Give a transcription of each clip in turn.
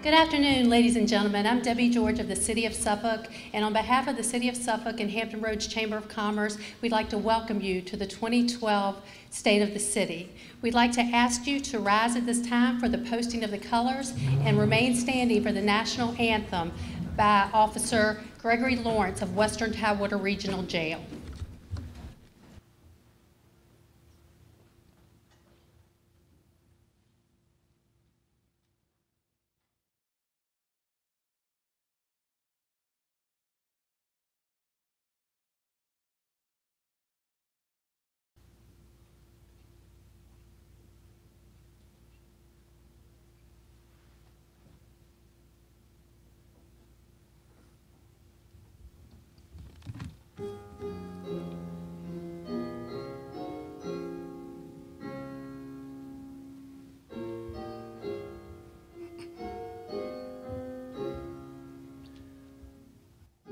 Good afternoon, ladies and gentlemen. I'm Debbie George of the City of Suffolk, and on behalf of the City of Suffolk and Hampton Roads Chamber of Commerce, we'd like to welcome you to the 2012 State of the City. We'd like to ask you to rise at this time for the posting of the colors and remain standing for the National Anthem by Officer Gregory Lawrence of Western Tidewater Regional Jail.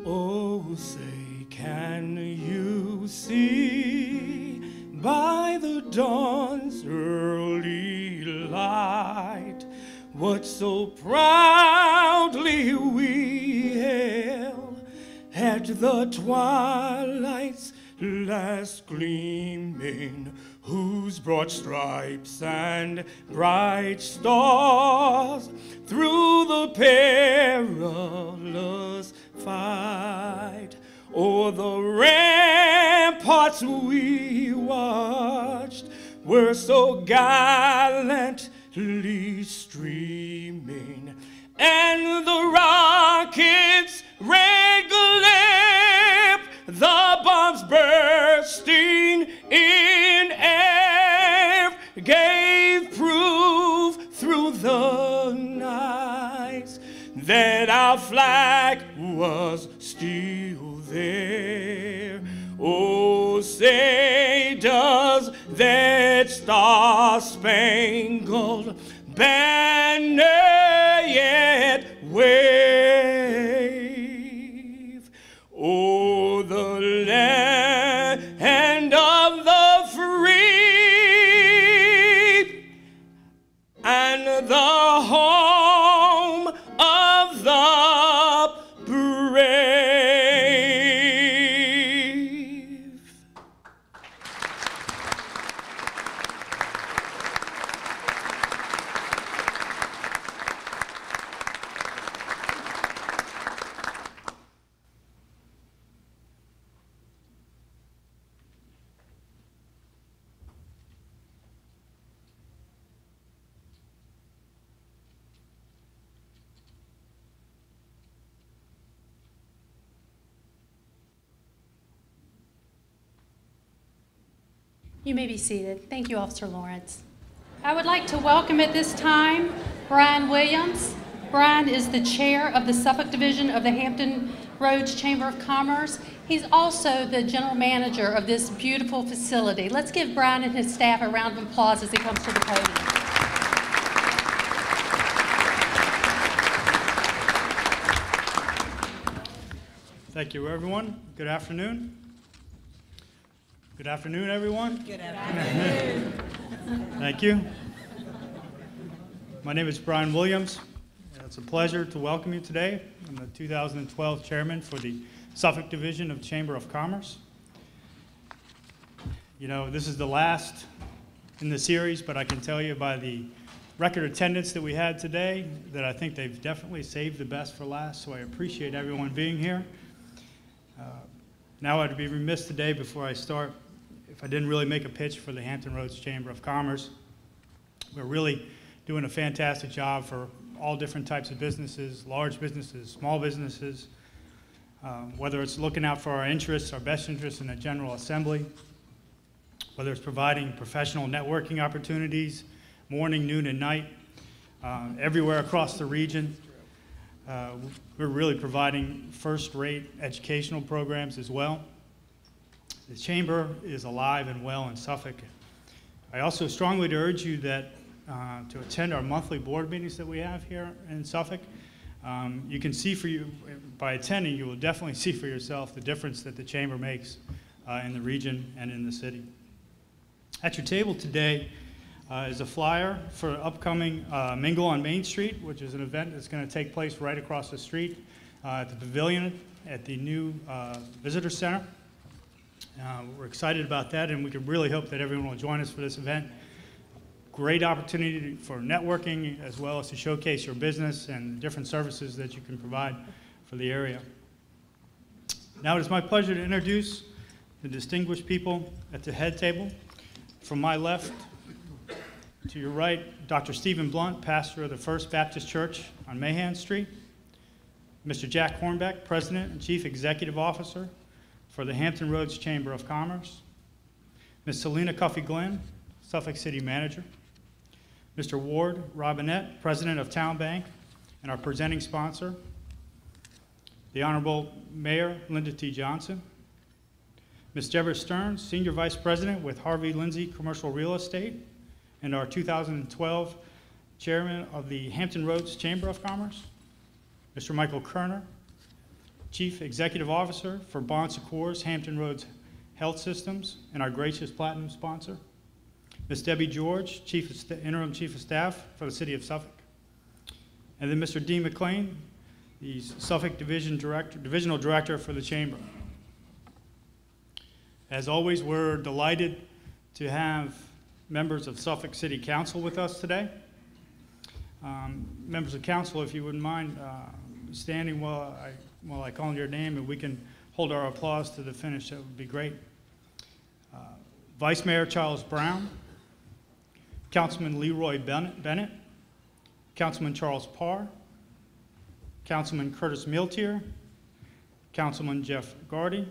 Oh, say, can you see by the dawn's early light what so proudly we hail at the twilight's last gleaming, whose broad stripes and bright stars through the perilous fight o'er the ramparts we watched were so gallantly streaming, and the rockets' red glare, the bombs bursting in air, gave proof through the night that our flag was still there. Oh, say, does that star-spangled banner yet wave? Oh, the land of the free and the home of the brave. You may be seated. Thank you, Officer Lawrence. I would like to welcome at this time Brian Williams. Brian is the chair of the Suffolk Division of the Hampton Roads Chamber of Commerce. He's also the general manager of this beautiful facility. Let's give Brian and his staff a round of applause as he comes to the podium. Thank you, everyone. Good afternoon. Good afternoon, everyone. Good afternoon. Thank you. My name is Brian Williams. It's a pleasure to welcome you today. I'm the 2012 chairman for the Suffolk Division of Chamber of Commerce. You know, this is the last in the series, but I can tell you by the record attendance that we had today that I think they've definitely saved the best for last, so I appreciate everyone being here. Now I'd be remiss today before I start if I didn't really make a pitch for the Hampton Roads Chamber of Commerce. We're really doing a fantastic job for all different types of businesses, large businesses, small businesses, whether it's looking out for our interests, our best interests in the General Assembly, whether it's providing professional networking opportunities, morning, noon, and night, everywhere across the region. We're really providing first-rate educational programs as well. The Chamber is alive and well in Suffolk. I also strongly urge you that to attend our monthly board meetings that we have here in Suffolk. You can see by attending, you will definitely see for yourself the difference that the Chamber makes in the region and in the city. At your table today, is a flyer for upcoming Mingle on Main Street, which is an event that's going to take place right across the street at the pavilion at the new visitor center. We're excited about that, and we can really hope that everyone will join us for this event. Great opportunity for networking as well as to showcase your business and different services that you can provide for the area. Now it is my pleasure to introduce the distinguished people at the head table. From my left to your right, Dr. Stephen Blunt, pastor of the First Baptist Church on Mahan Street. Mr. Jack Hornbeck, President and Chief Executive Officer for the Hampton Roads Chamber of Commerce. Ms. Selena Cuffey-Glenn, Suffolk City Manager. Mr. Ward Robinette, President of Town Bank, and our presenting sponsor. The Honorable Mayor Linda T. Johnson. Ms. Deborah Stearns, Senior Vice President with Harvey Lindsay Commercial Real Estate, and our 2012 Chairman of the Hampton Roads Chamber of Commerce. Mr. Michael Kerner, Chief Executive Officer for Bon Secours Hampton Roads Health Systems, and our gracious Platinum sponsor. Ms. Debbie George, Interim Chief of Staff for the City of Suffolk. And then Mr. Dean McLean, the Suffolk Divisional Director for the Chamber. As always, we're delighted to have members of Suffolk City Council with us today. Members of Council, if you wouldn't mind standing while I call your name, and we can hold our applause to the finish, that would be great. Vice Mayor Charles Brown, Councilman Leroy Bennett, Councilman Charles Parr, Councilman Curtis Miltier, Councilman Jeff Gardy,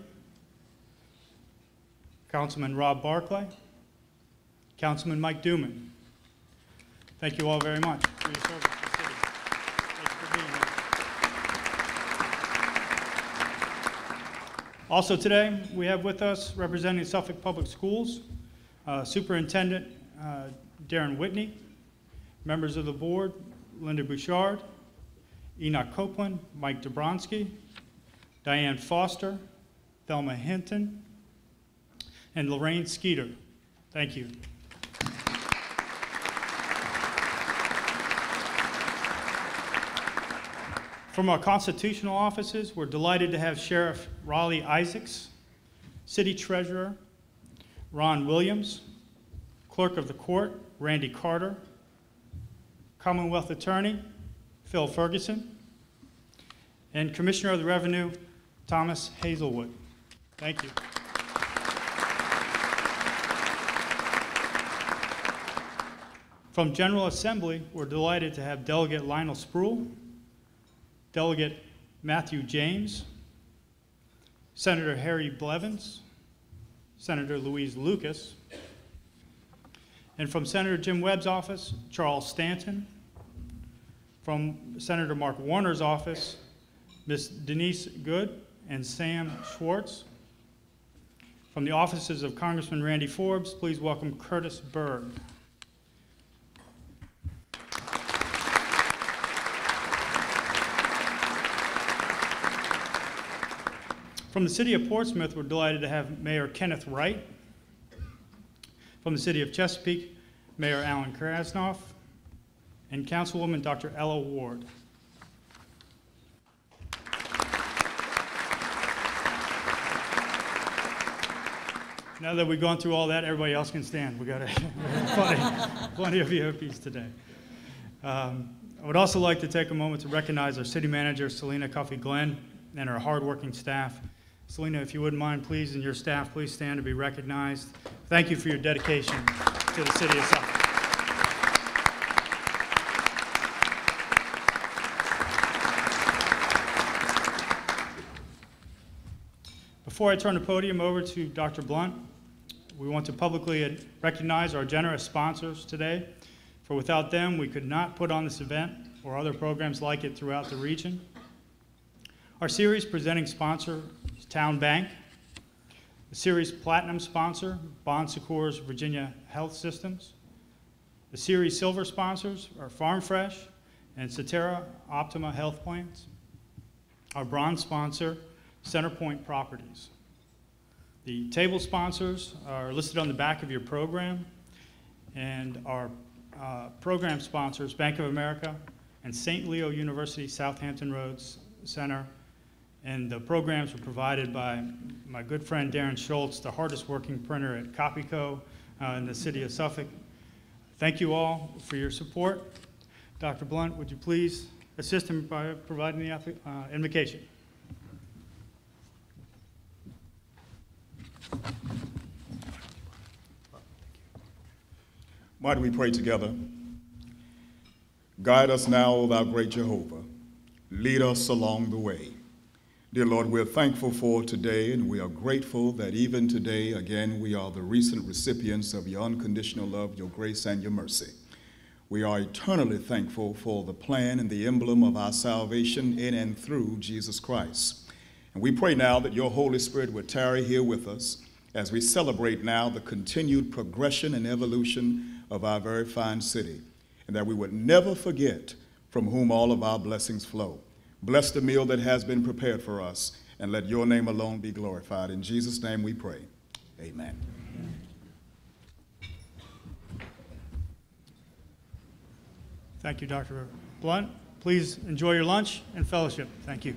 Councilman Rob Barclay, Councilman Mike Duman. Thank you all very much for your service to the city. Thanks for being here. Also today, we have with us, representing Suffolk Public Schools, Superintendent Darren Whitney, members of the board, Linda Bouchard, Enoch Copeland, Mike Dobronsky, Diane Foster, Thelma Hinton, and Lorraine Skeeter. Thank you. From our constitutional offices, we're delighted to have Sheriff Raleigh Isaacs, City Treasurer Ron Williams, Clerk of the Court Randy Carter, Commonwealth Attorney Phil Ferguson, and Commissioner of the Revenue Thomas Hazelwood. Thank you. From General Assembly, we're delighted to have Delegate Lionel Spruill, Delegate Matthew James, Senator Harry Blevins, Senator Louise Lucas, and from Senator Jim Webb's office, Charles Stanton, from Senator Mark Warner's office, Ms. Denise Good and Sam Schwartz. From the offices of Congressman Randy Forbes, please welcome Curtis Berg. From the City of Portsmouth, we're delighted to have Mayor Kenneth Wright. From the City of Chesapeake, Mayor Alan Krasnoff, and Councilwoman Dr. Ella Ward. Now that we've gone through all that, everybody else can stand. We got plenty of VIPs today. I would also like to take a moment to recognize our City Manager, Selena Cuffey-Glenn, and our hardworking staff. Selena, if you wouldn't mind, please, and your staff, please stand to be recognized. Thank you for your dedication to the City of Suffolk. Before I turn the podium over to Dr. Blunt, we want to publicly recognize our generous sponsors today, for without them, we could not put on this event or other programs like it throughout the region. Our series presenting sponsor is Town Bank. The series platinum sponsor, Bon Secours Virginia Health Systems. The series silver sponsors are Farm Fresh and Cetera Optima Health Plans. Our bronze sponsor, Centerpoint Properties. The table sponsors are listed on the back of your program, and our program sponsors, Bank of America and St. Leo University Southampton Roads Center. And the programs were provided by my good friend Darren Schultz, the hardest working printer at Copyco in the city of Suffolk. Thank you all for your support. Dr. Blunt, would you please assist him by providing the invocation? Might we pray together? Guide us now, O thou great Jehovah. Lead us along the way. Dear Lord, we're thankful for today, and we are grateful that even today, again, we are the recent recipients of your unconditional love, your grace, and your mercy. We are eternally thankful for the plan and the emblem of our salvation in and through Jesus Christ. And we pray now that your Holy Spirit would tarry here with us as we celebrate now the continued progression and evolution of our very fine city, and that we would never forget from whom all of our blessings flow. Bless the meal that has been prepared for us, and let your name alone be glorified. In Jesus' name we pray. Amen. Thank you, Dr. Blunt. Please enjoy your lunch and fellowship. Thank you.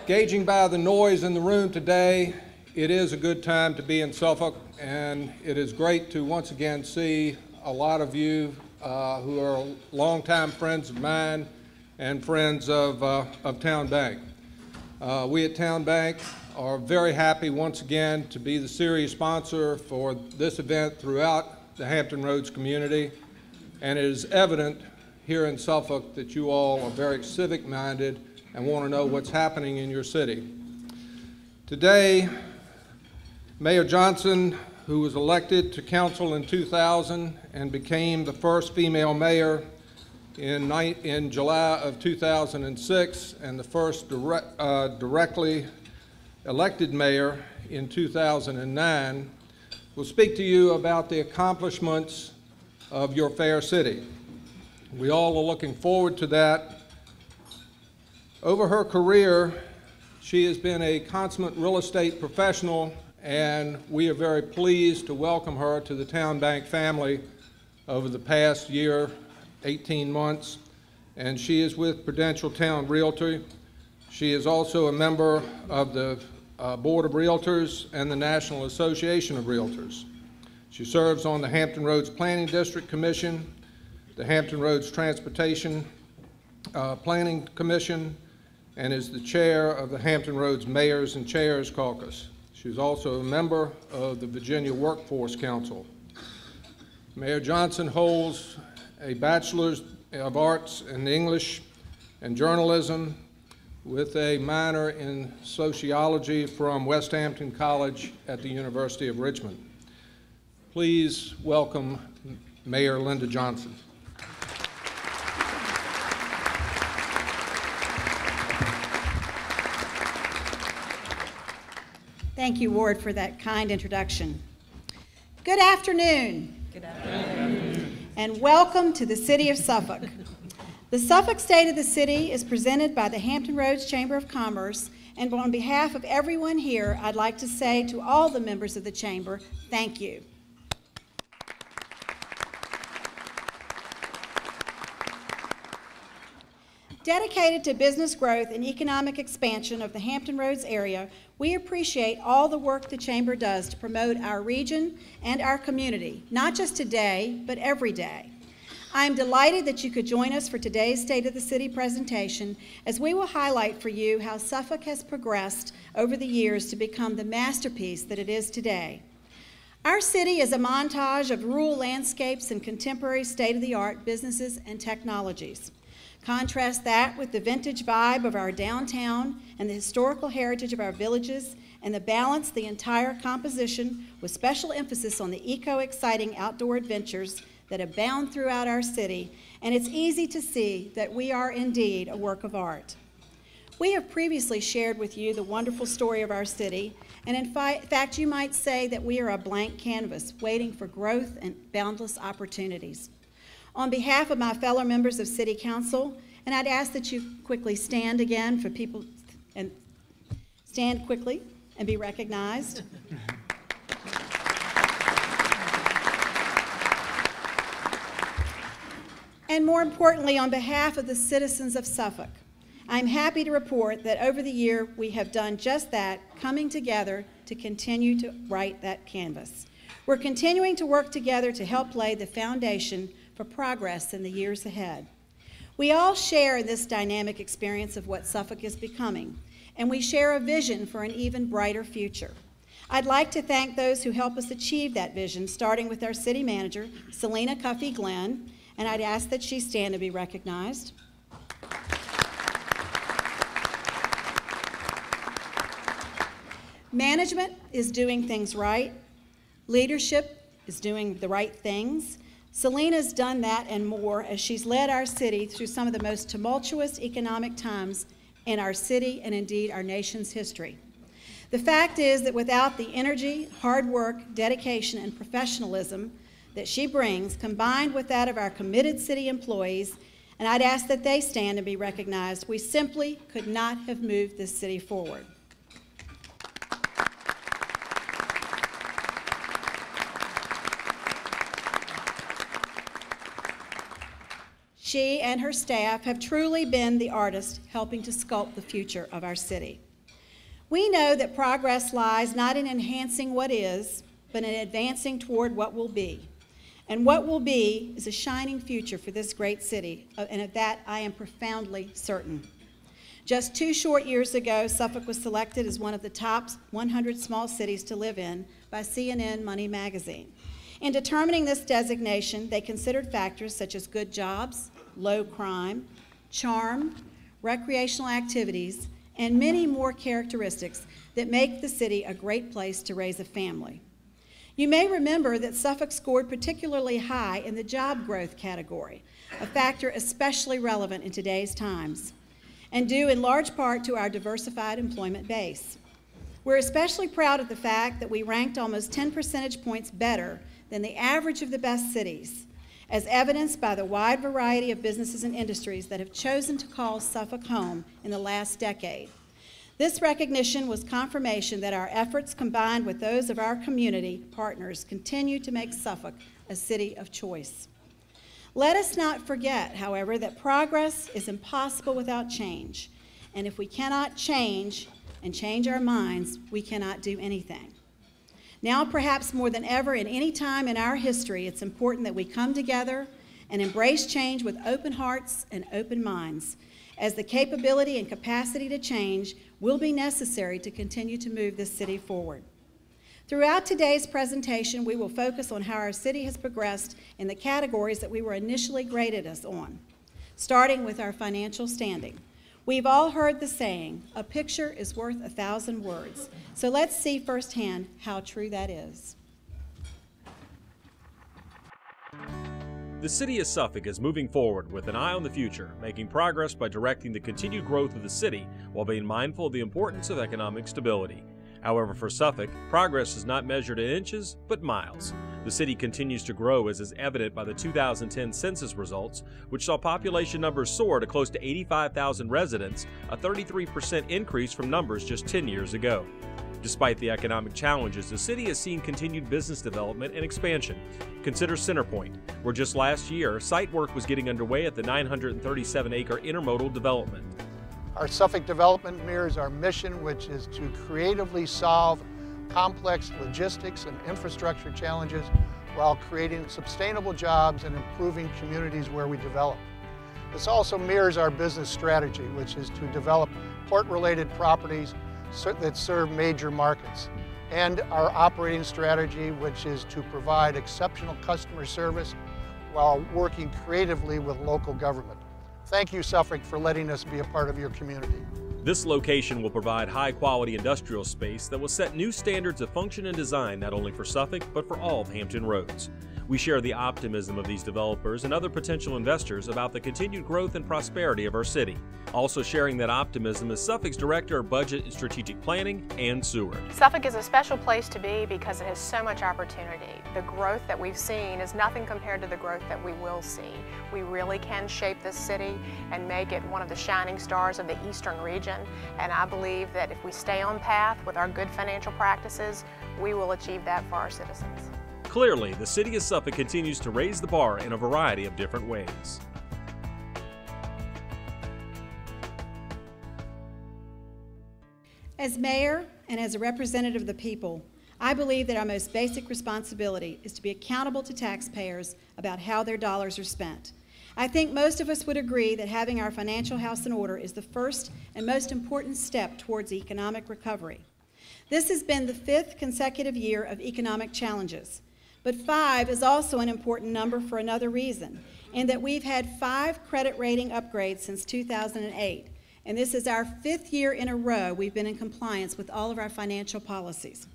Gauging by the noise in the room today, it is a good time to be in Suffolk, and it is great to once again see a lot of you who are longtime friends of mine and friends of Town Bank. We at Town Bank are very happy once again to be the series sponsor for this event throughout the Hampton Roads community, and it is evident here in Suffolk that you all are very civic-minded and want to know what's happening in your city. Today, Mayor Johnson, who was elected to council in 2000 and became the first female mayor in July of 2006 and the first directly elected mayor in 2009, will speak to you about the accomplishments of your fair city. We all are looking forward to that. Over her career, she has been a consummate real estate professional, and we are very pleased to welcome her to the Town Bank family over the past year, 18 months. And she is with Prudential Town Realty. She is also a member of the Board of Realtors and the National Association of Realtors. She serves on the Hampton Roads Planning District Commission, the Hampton Roads Transportation Planning Commission, and is the chair of the Hampton Roads Mayors and Chairs Caucus. She's also a member of the Virginia Workforce Council. Mayor Johnson holds a Bachelor's of Arts in English and Journalism with a minor in Sociology from West Hampton College at the University of Richmond. Please welcome Mayor Linda Johnson. Thank you, Ward, for that kind introduction. Good afternoon. Good afternoon. And welcome to the City of Suffolk. The Suffolk State of the City is presented by the Hampton Roads Chamber of Commerce, and on behalf of everyone here, I'd like to say to all the members of the Chamber, thank you. Dedicated to business growth and economic expansion of the Hampton Roads area, we appreciate all the work the Chamber does to promote our region and our community, not just today, but every day. I am delighted that you could join us for today's State of the City presentation, as we will highlight for you how Suffolk has progressed over the years to become the masterpiece that it is today. Our city is a montage of rural landscapes and contemporary state-of-the-art businesses and technologies. Contrast that with the vintage vibe of our downtown and the historical heritage of our villages, and balance the entire composition with special emphasis on the eco-exciting outdoor adventures that abound throughout our city, and it's easy to see that we are indeed a work of art. We have previously shared with you the wonderful story of our city, and in fact, you might say that we are a blank canvas waiting for growth and boundless opportunities. On behalf of my fellow members of City Council, and I'd ask that you quickly stand again for people, and stand quickly and be recognized. And more importantly, on behalf of the citizens of Suffolk, I'm happy to report that over the year we have done just that, coming together to continue to write that canvas. We're continuing to work together to help lay the foundation for progress in the years ahead. We all share this dynamic experience of what Suffolk is becoming, and we share a vision for an even brighter future. I'd like to thank those who help us achieve that vision, starting with our city manager, Selena Cuffey-Glenn, and I'd ask that she stand to be recognized. Management is doing things right. Leadership is doing the right things. Selena's done that and more as she's led our city through some of the most tumultuous economic times in our city and indeed our nation's history. The fact is that without the energy, hard work, dedication, and professionalism that she brings, combined with that of our committed city employees, and I'd ask that they stand and be recognized, we simply could not have moved this city forward. She and her staff have truly been the artist helping to sculpt the future of our city. We know that progress lies not in enhancing what is, but in advancing toward what will be. And what will be is a shining future for this great city, and of that I am profoundly certain. Just 2 short years ago, Suffolk was selected as one of the top 100 small cities to live in by CNN Money magazine. In determining this designation, they considered factors such as good jobs, low crime, charm, recreational activities, and many more characteristics that make the city a great place to raise a family. You may remember that Suffolk scored particularly high in the job growth category, a factor especially relevant in today's times, and due in large part to our diversified employment base. We're especially proud of the fact that we ranked almost 10 percentage points better than the average of the best cities, as evidenced by the wide variety of businesses and industries that have chosen to call Suffolk home in the last decade. This recognition was confirmation that our efforts, combined with those of our community partners, continue to make Suffolk a city of choice. Let us not forget, however, that progress is impossible without change, and if we cannot change and change our minds, we cannot do anything. Now, perhaps more than ever in any time in our history, it's important that we come together and embrace change with open hearts and open minds, as the capability and capacity to change will be necessary to continue to move this city forward. Throughout today's presentation, we will focus on how our city has progressed in the categories that we were initially graded us on, starting with our financial standing. We've all heard the saying, a picture is worth 1,000 words. So let's see firsthand how true that is. The city of Suffolk is moving forward with an eye on the future, making progress by directing the continued growth of the city while being mindful of the importance of economic stability. However, for Suffolk, progress is not measured in inches, but miles. The city continues to grow, as is evident by the 2010 census results, which saw population numbers soar to close to 85,000 residents, a 33% increase from numbers just 10 years ago. Despite the economic challenges, the city has seen continued business development and expansion. Consider Centerpoint, where just last year, site work was getting underway at the 937-acre intermodal development. Our Suffolk development mirrors our mission, which is to creatively solve complex logistics and infrastructure challenges while creating sustainable jobs and improving communities where we develop. This also mirrors our business strategy, which is to develop port-related properties that serve major markets, and our operating strategy, which is to provide exceptional customer service while working creatively with local government. Thank you, Suffolk, for letting us be a part of your community. This location will provide high-quality industrial space that will set new standards of function and design not only for Suffolk, but for all of Hampton roads. We share the optimism of these developers and other potential investors about the continued growth and prosperity of our city. Also sharing that optimism is Suffolk's Director of Budget and Strategic Planning, Ann Seward. Suffolk is a special place to be because it has so much opportunity. The growth that we've seen is nothing compared to the growth that we will see. We really can shape this city and make it one of the shining stars of the eastern region, and I believe that if we stay on path with our good financial practices, we will achieve that for our citizens. Clearly, the City of Suffolk continues to raise the bar in a variety of different ways. As mayor and as a representative of the people, I believe that our most basic responsibility is to be accountable to taxpayers about how their dollars are spent. I think most of us would agree that having our financial house in order is the first and most important step towards economic recovery. This has been the 5th consecutive year of economic challenges, but 5 is also an important number for another reason, in that we've had 5 credit rating upgrades since 2008, and this is our 5th year in a row we've been in compliance with all of our financial policies.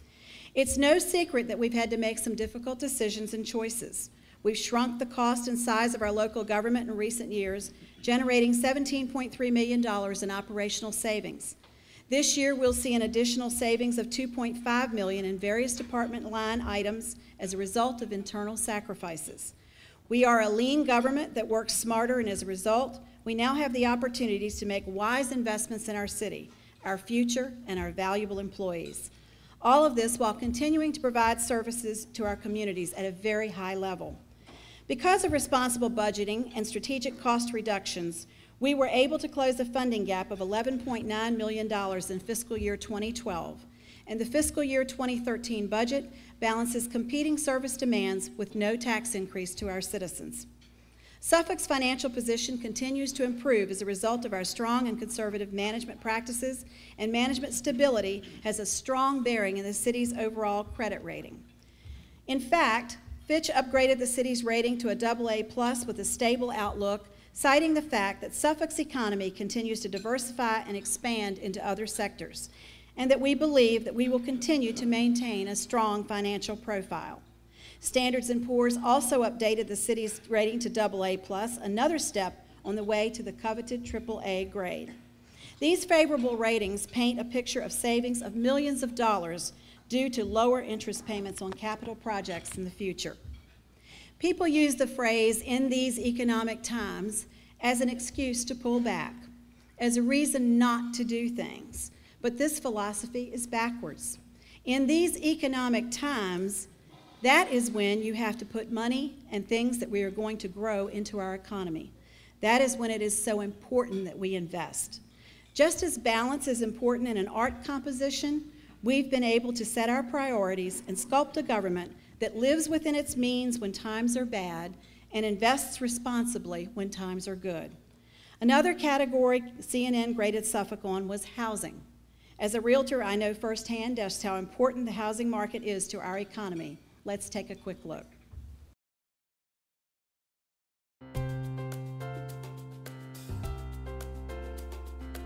It's no secret that we've had to make some difficult decisions and choices. We've shrunk the cost and size of our local government in recent years, generating $17.3 million in operational savings. This year, we'll see an additional savings of $2.5 million in various department line items as a result of internal sacrifices. We are a lean government that works smarter, and as a result, we now have the opportunities to make wise investments in our city, our future, and our valuable employees. All of this while continuing to provide services to our communities at a very high level. Because of responsible budgeting and strategic cost reductions, we were able to close a funding gap of $11.9 million in fiscal year 2012, and the fiscal year 2013 budget balances competing service demands with no tax increase to our citizens. Suffolk's financial position continues to improve as a result of our strong and conservative management practices, and management stability has a strong bearing in the city's overall credit rating. In fact, Fitch upgraded the city's rating to a AA+ with a stable outlook, citing the fact that Suffolk's economy continues to diversify and expand into other sectors, and that we believe that we will continue to maintain a strong financial profile. Standards & Poor's also updated the city's rating to AA+, another step on the way to the coveted AAA grade. These favorable ratings paint a picture of savings of millions of dollars due to lower interest payments on capital projects in the future. People use the phrase "in these economic times" as an excuse to pull back, as a reason not to do things. But this philosophy is backwards. In these economic times, that is when you have to put money and things that we are going to grow into our economy. That is when it is so important that we invest. Just as balance is important in an art composition, we've been able to set our priorities and sculpt a government that lives within its means when times are bad and invests responsibly when times are good. Another category CNN graded Suffolk on was housing. As a realtor, I know firsthand just how important the housing market is to our economy. Let's take a quick look.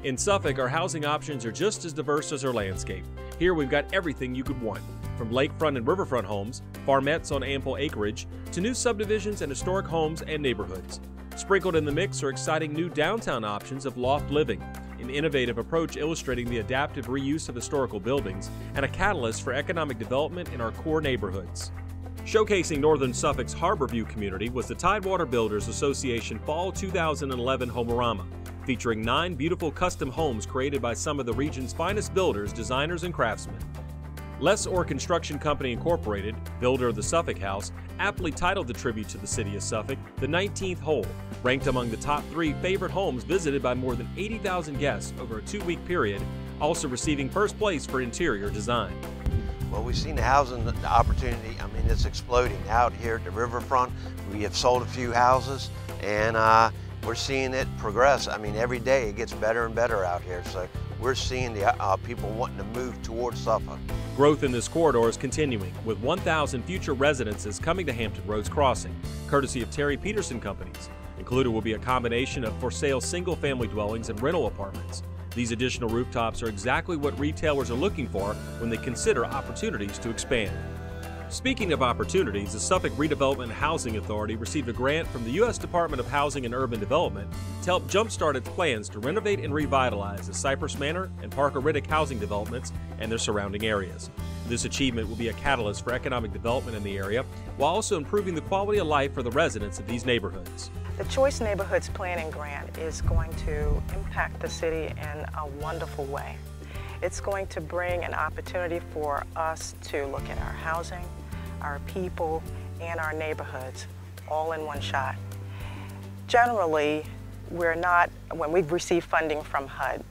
In Suffolk, our housing options are just as diverse as our landscape. Here we've got everything you could want, from lakefront and riverfront homes, farmettes on ample acreage, to new subdivisions and historic homes and neighborhoods. Sprinkled in the mix are exciting new downtown options of loft living, an innovative approach illustrating the adaptive reuse of historical buildings, and a catalyst for economic development in our core neighborhoods. Showcasing Northern Suffolk's Harborview community was the Tidewater Builders Association Fall 2011 Homeorama, featuring 9 beautiful custom homes created by some of the region's finest builders, designers, and craftsmen. Lessor Construction Company Incorporated, builder of the Suffolk House, aptly titled the tribute to the city of Suffolk the 19th hole, ranked among the top 3 favorite homes visited by more than 80,000 guests over a 2-week period, also receiving first place for interior design. Well, we've seen the housing opportunity. I mean, it's exploding out here at the riverfront. We have sold a few houses, and we're seeing it progress. I mean, every day it gets better and better out here. So we're seeing the people wanting to move towards Suffolk. Growth in this corridor is continuing, with 1,000 future residences coming to Hampton Roads Crossing, courtesy of Terry Peterson Companies. Included will be a combination of for-sale single-family dwellings and rental apartments. These additional rooftops are exactly what retailers are looking for when they consider opportunities to expand. Speaking of opportunities, the Suffolk Redevelopment and Housing Authority received a grant from the U.S. Department of Housing and Urban Development to help jumpstart its plans to renovate and revitalize the Cypress Manor and Parker Riddick housing developments and their surrounding areas. This achievement will be a catalyst for economic development in the area, while also improving the quality of life for the residents of these neighborhoods. The Choice Neighborhoods Planning Grant is going to impact the city in a wonderful way. It's going to bring an opportunity for us to look at our housing, our people, and our neighborhoods all in one shot. Generally, when we've received funding from HUD,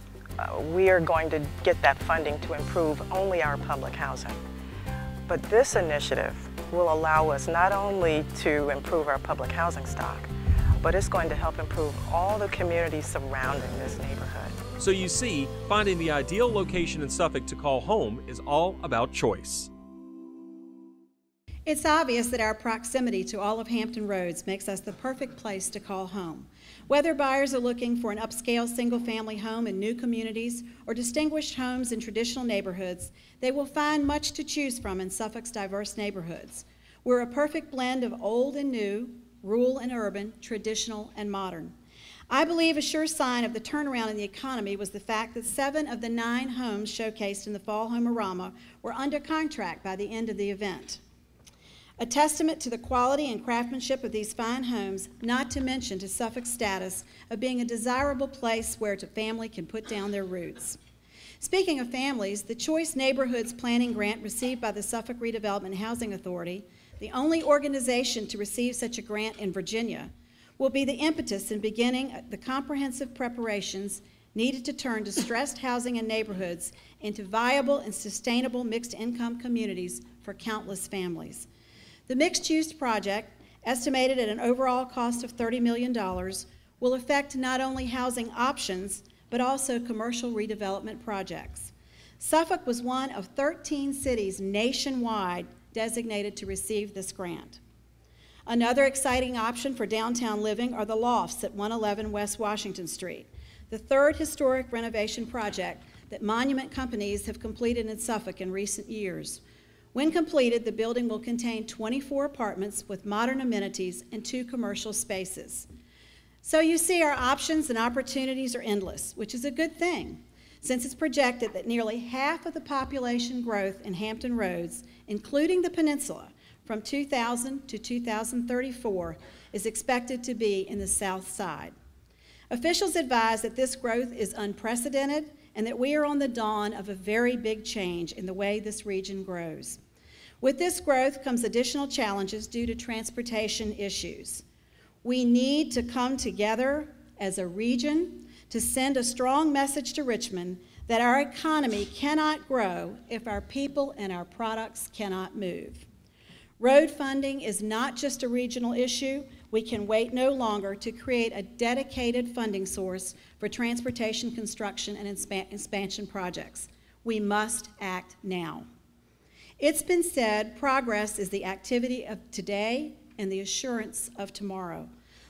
we are going to get that funding to improve only our public housing. But this initiative will allow us not only to improve our public housing stock, but it's going to help improve all the communities surrounding this neighborhood. So you see, finding the ideal location in Suffolk to call home is all about choice. It's obvious that our proximity to all of Hampton Roads makes us the perfect place to call home. Whether buyers are looking for an upscale single-family home in new communities or distinguished homes in traditional neighborhoods, they will find much to choose from in Suffolk's diverse neighborhoods. We're a perfect blend of old and new, rural and urban, traditional and modern. I believe a sure sign of the turnaround in the economy was the fact that 7 of the 9 homes showcased in the Fall Homeorama were under contract by the end of the event. A testament to the quality and craftsmanship of these fine homes, not to mention to Suffolk's status of being a desirable place where a family can put down their roots. Speaking of families, the Choice Neighborhoods Planning Grant received by the Suffolk Redevelopment and Housing Authority, the only organization to receive such a grant in Virginia, will be the impetus in beginning the comprehensive preparations needed to turn distressed housing and neighborhoods into viable and sustainable mixed-income communities for countless families. The mixed-use project, estimated at an overall cost of $30 million, will affect not only housing options, but also commercial redevelopment projects. Suffolk was one of 13 cities nationwide designated to receive this grant. Another exciting option for downtown living are the Lofts at 111 West Washington Street, the 3rd historic renovation project that monument companies have completed in Suffolk in recent years. When completed, the building will contain 24 apartments with modern amenities and 2 commercial spaces. So you see, our options and opportunities are endless, which is a good thing, since it's projected that nearly half of the population growth in Hampton Roads, including the peninsula, from 2000 to 2034, is expected to be in the South Side. Officials advise that this growth is unprecedented and that we are on the dawn of a very big change in the way this region grows. With this growth comes additional challenges due to transportation issues. We need to come together as a region to send a strong message to Richmond that our economy cannot grow if our people and our products cannot move. Road funding is not just a regional issue. We can wait no longer to create a dedicated funding source for transportation construction and expansion projects. We must act now. It's been said, progress is the activity of today and the assurance of tomorrow.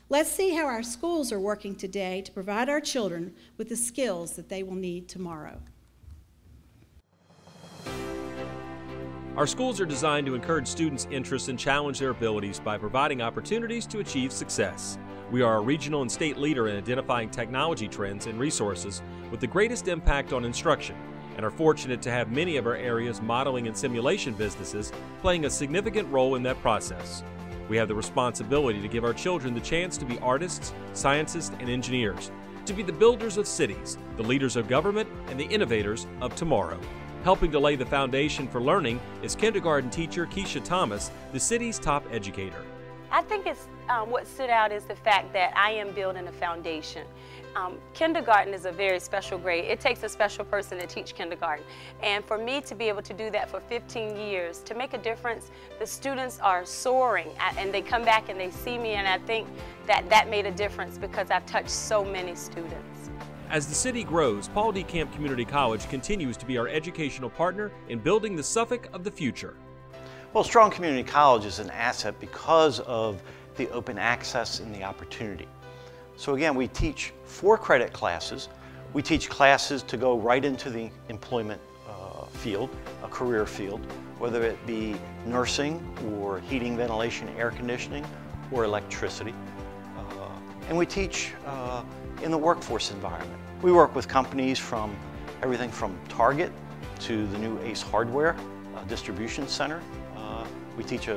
Let's see how our schools are working today to provide our children with the skills that they will need tomorrow. Our schools are designed to encourage students' interests and challenge their abilities by providing opportunities to achieve success. We are a regional and state leader in identifying technology trends and resources with the greatest impact on instruction, and are fortunate to have many of our area's modeling and simulation businesses playing a significant role in that process. We have the responsibility to give our children the chance to be artists, scientists, and engineers, to be the builders of cities, the leaders of government, and the innovators of tomorrow. Helping to lay the foundation for learning is kindergarten teacher Keisha Thomas, the city's top educator. I think it's what stood out is the fact that I am building a foundation. Kindergarten is a very special grade. It takes a special person to teach kindergarten. And for me to be able to do that for 15 years, to make a difference, the students are soaring and they come back and they see me, and I think that that made a difference because I've touched so many students. As the city grows, Paul D. Camp Community College continues to be our educational partner in building the Suffolk of the future. Well, Strong Community College is an asset because of the open access and the opportunity. So again, we teach 4 credit classes. We teach classes to go right into the employment field, a career field. whether it be nursing or heating, ventilation, air conditioning, or electricity. And we teach in the workforce environment. We work with companies from everything from Target to the new Ace Hardware distribution center. We teach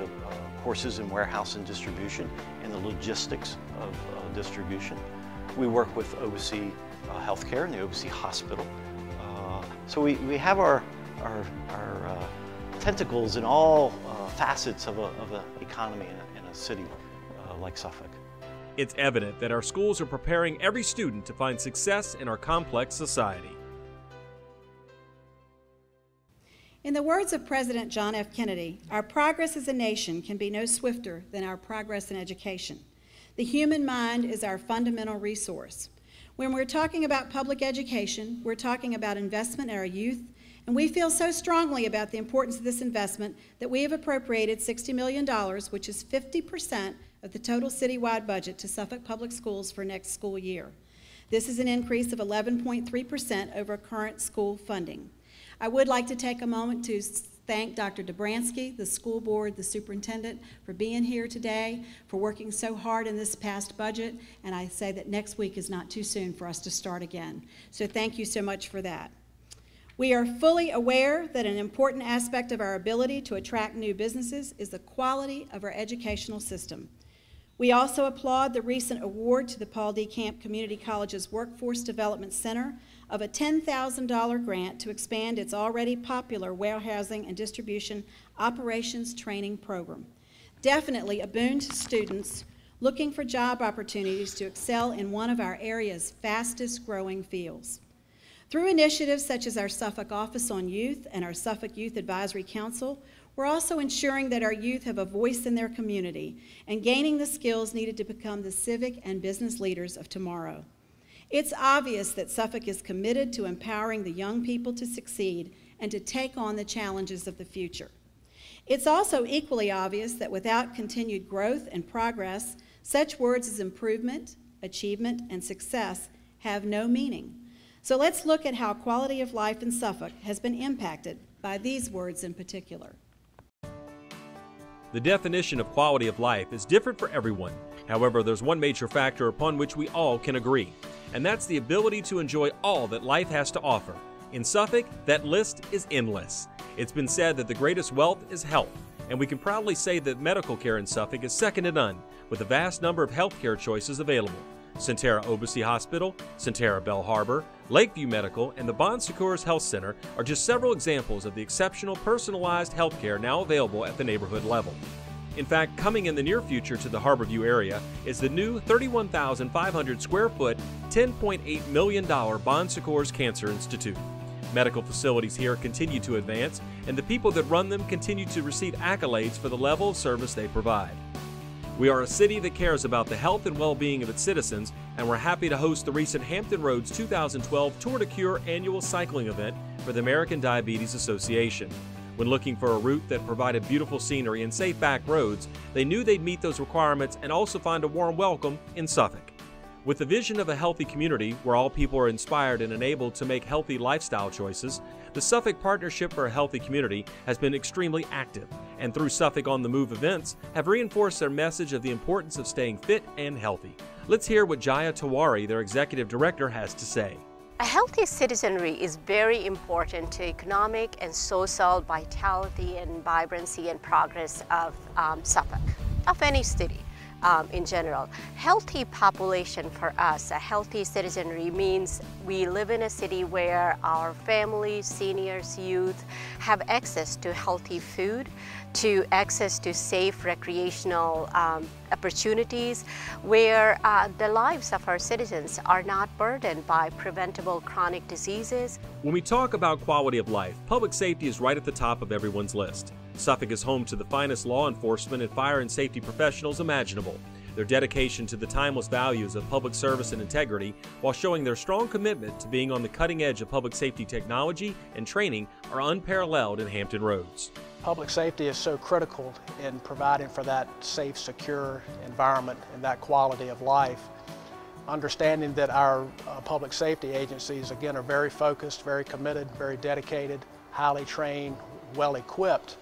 courses in warehouse and distribution and the logistics of distribution. We work with OBC Healthcare and the OBC Hospital. So we have our tentacles in all facets of an economy in a city like Suffolk. It's evident that our schools are preparing every student to find success in our complex society. In the words of President John F. Kennedy, our progress as a nation can be no swifter than our progress in education. The human mind is our fundamental resource. When we're talking about public education, we're talking about investment in our youth, and we feel so strongly about the importance of this investment that we have appropriated $60 million, which is 50% of the total citywide budget, to Suffolk Public Schools for next school year. This is an increase of 11.3% over current school funding. I would like to take a moment to thank Dr. Dobransky, the school board, the superintendent, for being here today, for working so hard in this past budget, and I say that next week is not too soon for us to start again. So thank you so much for that. We are fully aware that an important aspect of our ability to attract new businesses is the quality of our educational system. We also applaud the recent award to the Paul D. Camp Community College's Workforce Development Center of a $10,000 grant to expand its already popular warehousing and distribution operations training program. Definitely a boon to students looking for job opportunities to excel in one of our area's fastest growing fields. Through initiatives such as our Suffolk Office on Youth and our Suffolk Youth Advisory Council, we're also ensuring that our youth have a voice in their community and gaining the skills needed to become the civic and business leaders of tomorrow. It's obvious that Suffolk is committed to empowering the young people to succeed and to take on the challenges of the future. It's also equally obvious that without continued growth and progress, such words as improvement, achievement, and success have no meaning. So let's look at how quality of life in Suffolk has been impacted by these words in particular. The definition of quality of life is different for everyone. However, there's one major factor upon which we all can agree, and that's the ability to enjoy all that life has to offer. In Suffolk, that list is endless. It's been said that the greatest wealth is health, and we can proudly say that medical care in Suffolk is second to none, with a vast number of healthcare choices available. Centera Obacy Hospital, Centera Bell Harbor, Lakeview Medical, and the Bon Secours Health Center are just several examples of the exceptional personalized health care now available at the neighborhood level. In fact, coming in the near future to the Harborview area is the new 31,500 square foot, $10.8 million Bon Secours Cancer Institute. Medical facilities here continue to advance, and the people that run them continue to receive accolades for the level of service they provide. We are a city that cares about the health and well-being of its citizens, and we're happy to host the recent Hampton Roads 2012 Tour de Cure annual cycling event for the American Diabetes Association. When looking for a route that provided beautiful scenery and safe back roads, they knew they'd meet those requirements and also find a warm welcome in Suffolk. With the vision of a healthy community where all people are inspired and enabled to make healthy lifestyle choices, the Suffolk Partnership for a Healthy Community has been extremely active, and through Suffolk on the Move events have reinforced their message of the importance of staying fit and healthy. Let's hear what Jaya Tawari, their executive director, has to say. A healthy citizenry is very important to economic and social vitality and vibrancy and progress of Suffolk, of any city. In general. Healthy population for us, a healthy citizenry, means we live in a city where our families, seniors, youth have access to healthy food, to access to safe recreational opportunities, where the lives of our citizens are not burdened by preventable chronic diseases. When we talk about quality of life, public safety is right at the top of everyone's list. Suffolk is home to the finest law enforcement and fire and safety professionals imaginable. Their dedication to the timeless values of public service and integrity, while showing their strong commitment to being on the cutting edge of public safety technology and training, are unparalleled in Hampton Roads. Public safety is so critical in providing for that safe, secure environment and that quality of life. Understanding that our public safety agencies, again, are very focused, very committed, very dedicated, highly trained, well equipped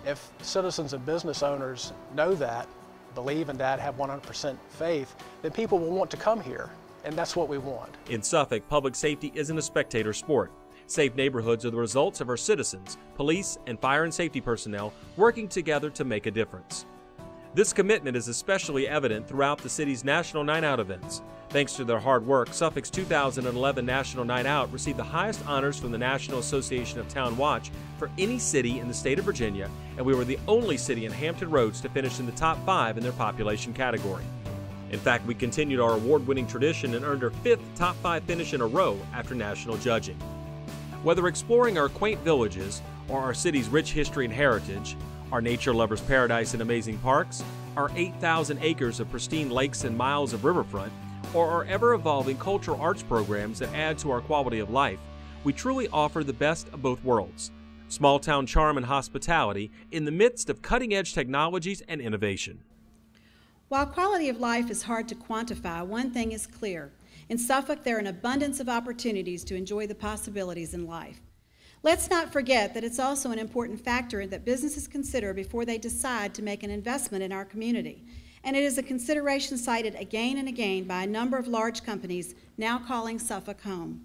If citizens and business owners know that, believe in that, have 100% faith, then people will want to come here, and that's what we want. In Suffolk, public safety isn't a spectator sport. Safe neighborhoods are the results of our citizens, police, and fire and safety personnel working together to make a difference. This commitment is especially evident throughout the city's National Night Out events. Thanks to their hard work, Suffolk's 2011 National Night Out received the highest honors from the National Association of Town Watch for any city in the state of Virginia, and we were the only city in Hampton Roads to finish in the top 5 in their population category. In fact, we continued our award-winning tradition and earned our 5th top 5 finish in a row after national judging. Whether exploring our quaint villages or our city's rich history and heritage, our nature lovers' paradise and amazing parks, our 8,000 acres of pristine lakes and miles of riverfront, or our ever-evolving cultural arts programs that add to our quality of life, we truly offer the best of both worlds. Small-town charm and hospitality in the midst of cutting-edge technologies and innovation. While quality of life is hard to quantify, one thing is clear. In Suffolk, there are an abundance of opportunities to enjoy the possibilities in life. Let's not forget that it's also an important factor that businesses consider before they decide to make an investment in our community. And it is a consideration cited again and again by a number of large companies now calling Suffolk home.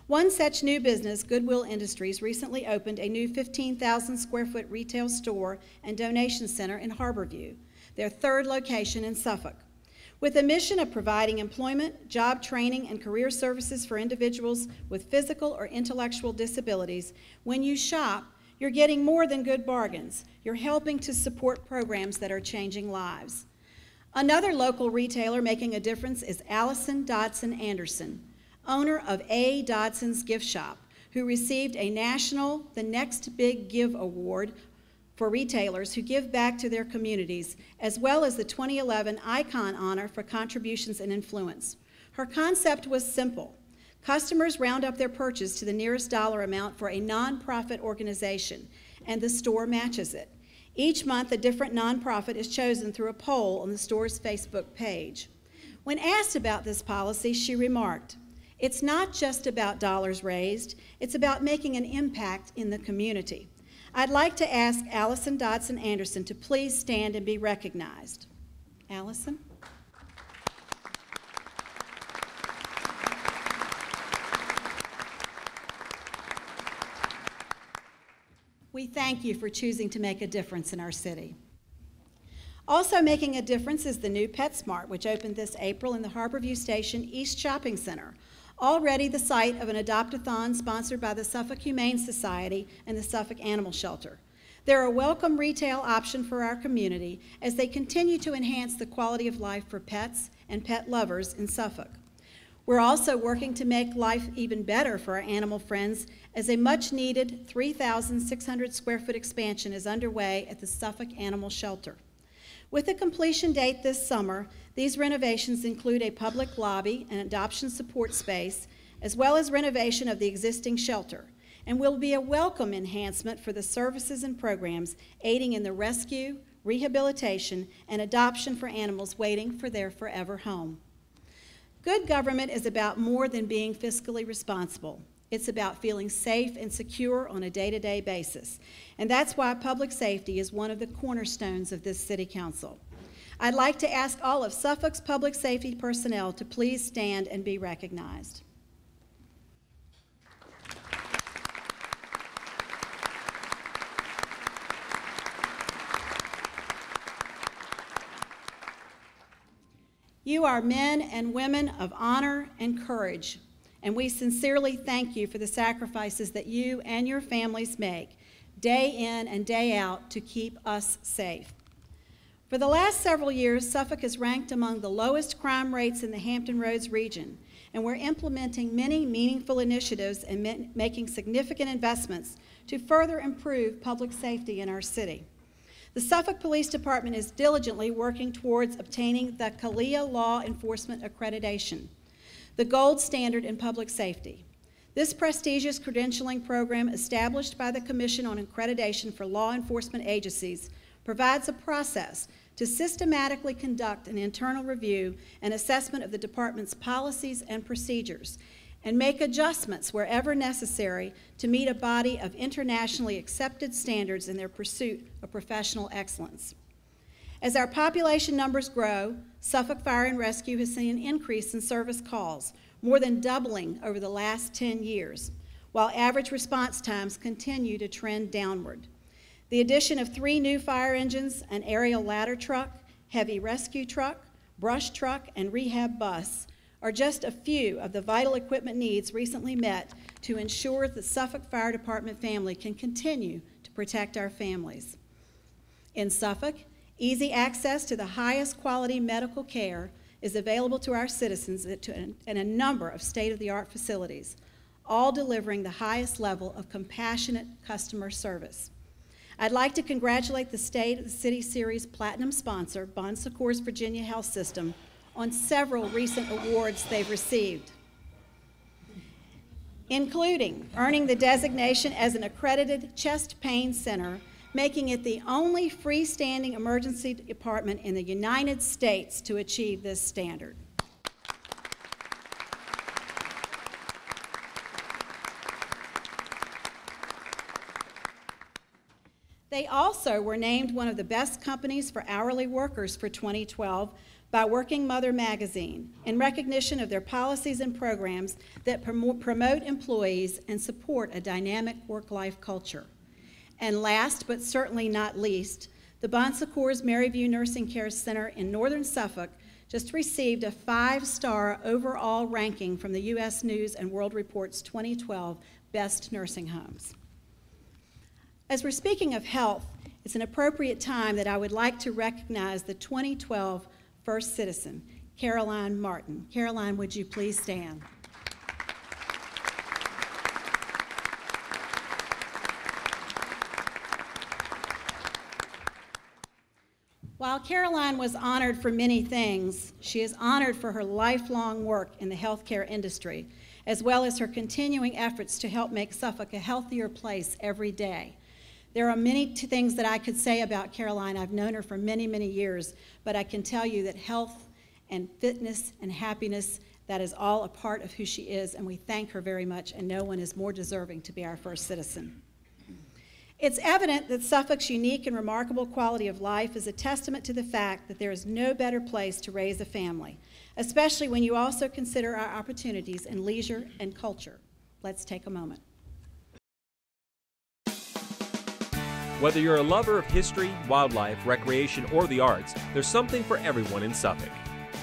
One such new business, Goodwill Industries, recently opened a new 15,000 square foot retail store and donation center in Harborview, their 3rd location in Suffolk. With a mission of providing employment, job training, and career services for individuals with physical or intellectual disabilities, when you shop, you're getting more than good bargains. You're helping to support programs that are changing lives. Another local retailer making a difference is Allison Dodson Anderson, owner of A. Dodson's Gift Shop, who received a national The Next Big Give Award for retailers who give back to their communities, as well as the 2011 Icon Honor for contributions and influence. Her concept was simple. Customers round up their purchase to the nearest dollar amount for a nonprofit organization, and the store matches it. Each month, a different nonprofit is chosen through a poll on the store's Facebook page. When asked about this policy, she remarked, "It's not just about dollars raised, it's about making an impact in the community." I'd like to ask Allison Dodson Anderson to please stand and be recognized. Allison? We thank you for choosing to make a difference in our city. Also making a difference is the new PetSmart, which opened this April in the Harborview Station East Shopping Center, already the site of an adopt-a-thon sponsored by the Suffolk Humane Society and the Suffolk Animal Shelter. They're a welcome retail option for our community as they continue to enhance the quality of life for pets and pet lovers in Suffolk. We're also working to make life even better for our animal friends as a much-needed 3,600 square foot expansion is underway at the Suffolk Animal Shelter. With a completion date this summer, these renovations include a public lobby and adoption support space, as well as renovation of the existing shelter, and will be a welcome enhancement for the services and programs aiding in the rescue, rehabilitation, and adoption for animals waiting for their forever home. Good government is about more than being fiscally responsible. It's about feeling safe and secure on a day-to-day basis. And that's why public safety is one of the cornerstones of this City Council. I'd like to ask all of Suffolk's public safety personnel to please stand and be recognized. You are men and women of honor and courage, and we sincerely thank you for the sacrifices that you and your families make day in and day out to keep us safe. For the last several years, Suffolk is ranked among the lowest crime rates in the Hampton Roads region, and we're implementing many meaningful initiatives and making significant investments to further improve public safety in our city. The Suffolk Police Department is diligently working towards obtaining the CALEA Law Enforcement Accreditation, the gold standard in public safety. This prestigious credentialing program, established by the Commission on Accreditation for Law Enforcement Agencies, provides a process to systematically conduct an internal review and assessment of the department's policies and procedures, and make adjustments wherever necessary to meet a body of internationally accepted standards in their pursuit of professional excellence. As our population numbers grow, Suffolk Fire and Rescue has seen an increase in service calls, more than doubling over the last 10 years, while average response times continue to trend downward. The addition of 3 new fire engines, an aerial ladder truck, heavy rescue truck, brush truck, and rehab bus are just a few of the vital equipment needs recently met to ensure the Suffolk Fire Department family can continue to protect our families. In Suffolk, easy access to the highest quality medical care is available to our citizens in a number of state-of-the-art facilities, all delivering the highest level of compassionate customer service. I'd like to congratulate the State of the City Series Platinum sponsor, Bon Secours Virginia Health System, on several recent awards they've received, including earning the designation as an accredited chest pain center, making it the only freestanding emergency department in the United States to achieve this standard. They also were named one of the best companies for hourly workers for 2012 by Working Mother magazine in recognition of their policies and programs that promote employees and support a dynamic work-life culture. And last, but certainly not least, the Bon Secours Maryview Nursing Care Center in northern Suffolk just received a 5-star overall ranking from the U.S. News and World Report's 2012 Best Nursing Homes. As we're speaking of health, it's an appropriate time that I would like to recognize the 2012 First Citizen, Caroline Martin. Caroline, would you please stand? While Caroline was honored for many things, she is honored for her lifelong work in the healthcare industry, as well as her continuing efforts to help make Suffolk a healthier place every day. There are many things that I could say about Caroline. I've known her for many, many years, but I can tell you that health and fitness and happiness, that is all a part of who she is, and we thank her very much, and no one is more deserving to be our first citizen. It's evident that Suffolk's unique and remarkable quality of life is a testament to the fact that there is no better place to raise a family, especially when you also consider our opportunities in leisure and culture. Let's take a moment. Whether you're a lover of history, wildlife, recreation, or the arts, there's something for everyone in Suffolk.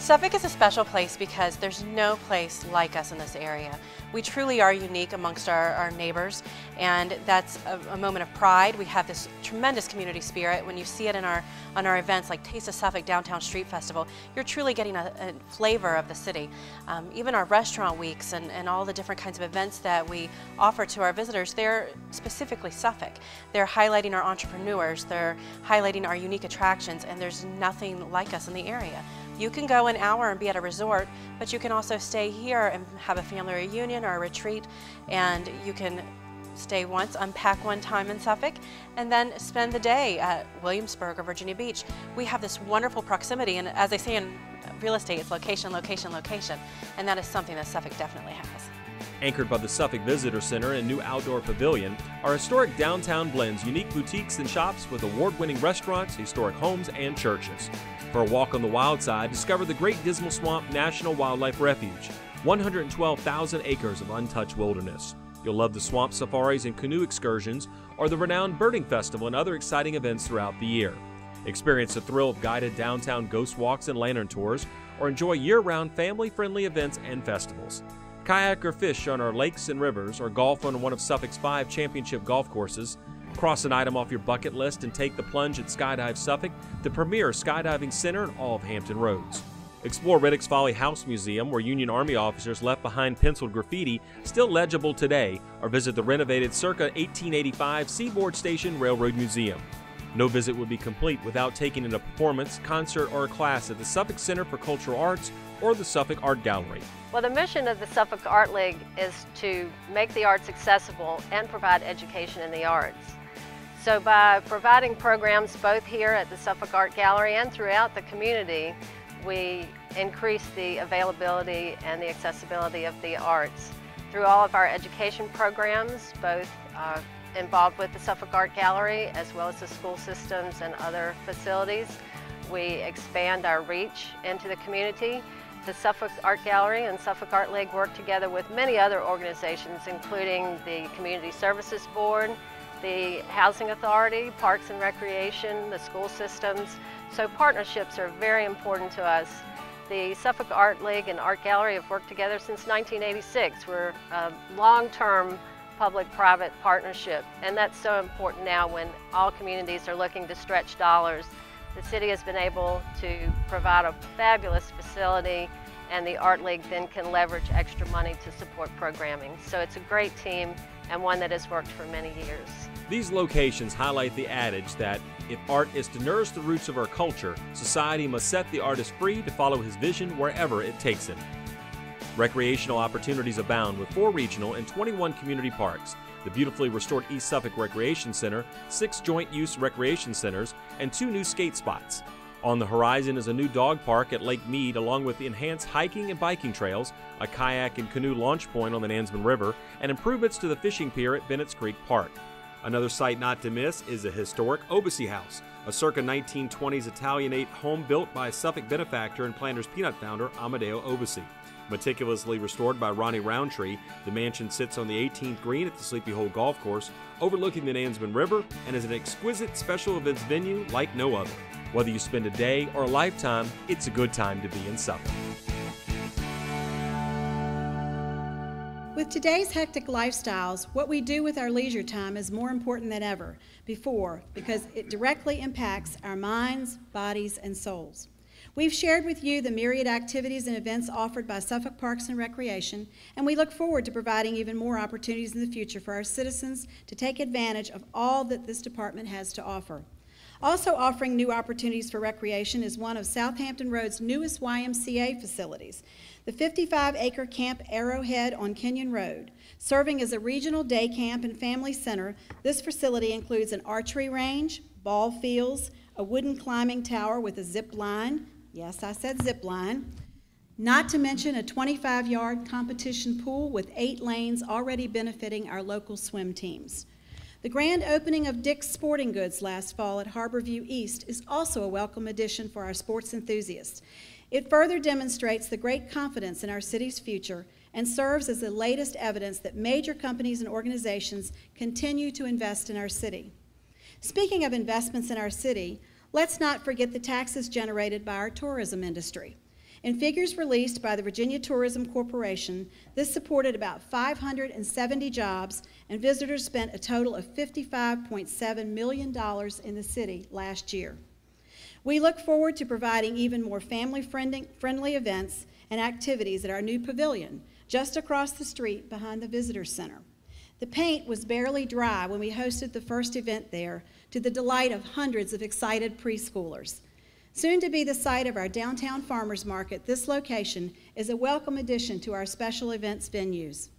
Suffolk is a special place because there's no place like us in this area. We truly are unique amongst our neighbors, and that's a moment of pride. We have this tremendous community spirit. When you see it on our events like Taste of Suffolk Downtown Street Festival, you're truly getting a flavor of the city. Even our restaurant weeks and all the different kinds of events that we offer to our visitors, they're specifically Suffolk. They're highlighting our entrepreneurs, they're highlighting our unique attractions, and there's nothing like us in the area. You can go an hour and be at a resort, but you can also stay here and have a family reunion or a retreat, and you can stay once, unpack one time in Suffolk, and then spend the day at Williamsburg or Virginia Beach. We have this wonderful proximity, and as they say in real estate, it's location, location, location, and that is something that Suffolk definitely has. Anchored by the Suffolk Visitor Center and new outdoor pavilion, our historic downtown blends unique boutiques and shops with award-winning restaurants, historic homes, and churches. For a walk on the wild side, discover the Great Dismal Swamp National Wildlife Refuge, 112,000 acres of untouched wilderness. You'll love the swamp safaris and canoe excursions, or the renowned birding festival and other exciting events throughout the year. Experience the thrill of guided downtown ghost walks and lantern tours, or enjoy year-round family-friendly events and festivals. Kayak or fish on our lakes and rivers, or golf on one of Suffolk's 5 championship golf courses. Cross an item off your bucket list and take the plunge at Skydive Suffolk, the premier skydiving center in all of Hampton Roads. Explore Riddick's Folly House Museum, where Union Army officers left behind penciled graffiti still legible today, or visit the renovated circa 1885 Seaboard Station Railroad Museum. No visit would be complete without taking in a performance, concert, or a class at the Suffolk Center for Cultural Arts or the Suffolk Art Gallery. Well, the mission of the Suffolk Art League is to make the arts accessible and provide education in the arts. So by providing programs both here at the Suffolk Art Gallery and throughout the community, we increase the availability and the accessibility of the arts. through all of our education programs, both involved with the Suffolk Art Gallery as well as the school systems and other facilities. We expand our reach into the community. The Suffolk Art Gallery and Suffolk Art League work together with many other organizations, including the Community Services Board, the Housing Authority, Parks and Recreation, the school systems. So partnerships are very important to us. The Suffolk Art League and Art Gallery have worked together since 1986. We're a long-term public-private partnership, and that's so important now when all communities are looking to stretch dollars. The city has been able to provide a fabulous facility, and the Art League then can leverage extra money to support programming. So it's a great team and one that has worked for many years. These locations highlight the adage that if art is to nourish the roots of our culture, society must set the artist free to follow his vision wherever it takes him. Recreational opportunities abound with 4 regional and 21 community parks, the beautifully restored East Suffolk Recreation Center, 6 joint-use recreation centers, and 2 new skate spots. On the horizon is a new dog park at Lake Mead, along with enhanced hiking and biking trails, a kayak and canoe launch point on the Nansemond River, and improvements to the fishing pier at Bennett's Creek Park. Another site not to miss is the historic Obussy House, a circa 1920s Italianate home built by Suffolk benefactor and Planters Peanut founder Amadeo Obussy. Meticulously restored by Ronnie Roundtree, the mansion sits on the 18th green at the Sleepy Hole Golf Course, overlooking the Nansemond River, and is an exquisite special events venue like no other. Whether you spend a day or a lifetime, it's a good time to be in Suffolk. With today's hectic lifestyles, what we do with our leisure time is more important than ever before because it directly impacts our minds, bodies, and souls. We've shared with you the myriad activities and events offered by Suffolk Parks and Recreation, and we look forward to providing even more opportunities in the future for our citizens to take advantage of all that this department has to offer. Also offering new opportunities for recreation is one of Southampton Road's newest YMCA facilities, the 55-acre Camp Arrowhead on Kenyon Road. Serving as a regional day camp and family center, this facility includes an archery range, ball fields, a wooden climbing tower with a zip line, yes, I said zip line, not to mention a 25-yard competition pool with 8 lanes already benefiting our local swim teams. The grand opening of Dick's Sporting Goods last fall at Harborview East is also a welcome addition for our sports enthusiasts. It further demonstrates the great confidence in our city's future and serves as the latest evidence that major companies and organizations continue to invest in our city. Speaking of investments in our city, let's not forget the taxes generated by our tourism industry. In figures released by the Virginia Tourism Corporation, this supported about 570 jobs, and visitors spent a total of $55.7 million in the city last year. We look forward to providing even more family-friendly events and activities at our new pavilion, just across the street behind the Visitor Center. The paint was barely dry when we hosted the first event there, to the delight of hundreds of excited preschoolers. Soon to be the site of our downtown farmers market, this location is a welcome addition to our special events venues.